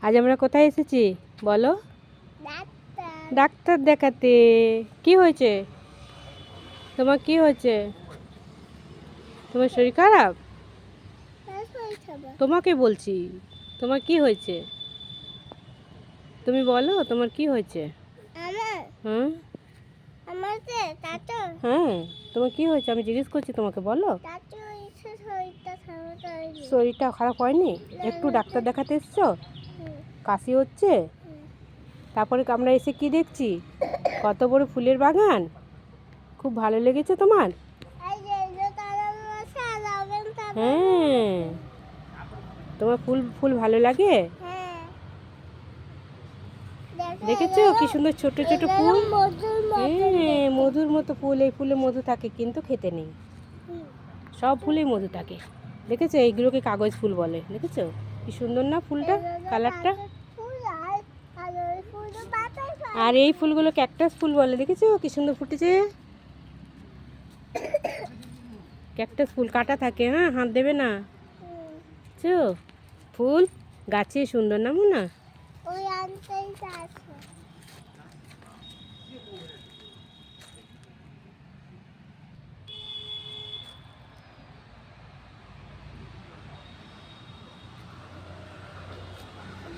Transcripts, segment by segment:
আজ আমরা কোথায় এসেছি বলো? ডাক্তার। ডাক্তার দেখাতে। কি হয়েছে তোমার? কি হয়েছে? তোমার শরীর খারাপ? তোমাকে বলছি, তোমার কি হয়েছে তুমি বলো, তোমার কি হয়েছে? আমার হুম, আমার যে তাতো হ্যাঁ তোমার কি হয়েছে আমি জিজ্ঞেস করছি, তোমাকে বলো। তাতো ইচ্ছে শরীরটা খারাপ হয়নি। শরীরটা খারাপ হয়নি? একটু ডাক্তার দেখাতে এসছো? হুম, কাশি হচ্ছে? হুম। তারপরে আমরা এসে কি দেখছি? কত বড় ফুলের বাগান। খুব ভালো লেগেছে তোমার? এই যে এই যে তারা বসে যাবেন তারা। হ্যাঁ, তোমার ফুল ফুল ভালো লাগে? হ্যাঁ, দেখেছো কি সুন্দর ছোট ছোট ফুল? মধুর মতন হ্যাঁ, দেখতে। মধুর মতো ফুল। এই ফুলে মধু থাকে কিন্তু খেতে নেই। হুম। সব ফুলেই মধু থাকে। দেখেছো এইগুলোকে কাগজ ফুল বলে। দেখেছো কি সুন্দর না ফুলটা, কালারটা? ফুল আর ওই ফুলটা পাতায় আর এই ফুলগুলো ক্যাকটাস ফুল বলে। দেখেছো কি সুন্দর ফুটেছে? ক্যাকটাস ফুল কাটা থাকে, হ্যাঁ হাত দেবে না। বুঝছো? ফুল গাছে সুন্দর না না? ওই আনতেই আছে।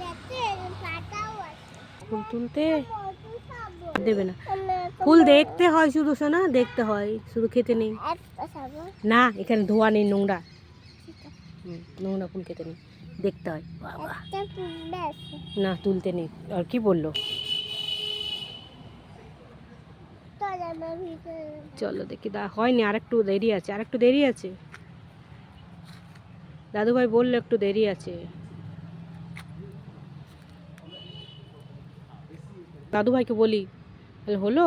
দেখতে পাতাও আছে। ফুল তুলতে মধু খাবো। দেবে না। ফুল দেখতে হয় শুধু, শোনা, দেখতে হয় শুধু, খেতে নেই। একটা খাবো। না, এখানে ধোয়া নেই, নোংরা। নোংরা ফুল খেতে নেই, দেখতে হয়। বাবা, একটা ফুল আছে। না তুলতে নেই। আর কি বললো? চল আমার ভিতরে। চলো দেখি, হয়নি, আরেকটু দেরি আছে, আরেকটু দেরি আছে। দাদুভাই বললো একটু দেরি আছে। দাদুভাইকে বলি তাহলে হলো।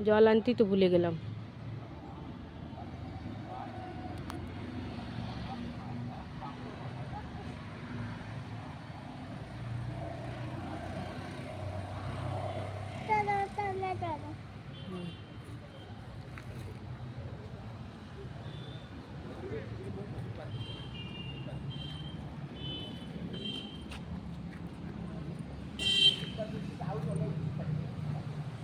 জল আনতেই তো ভুলে গেলাম।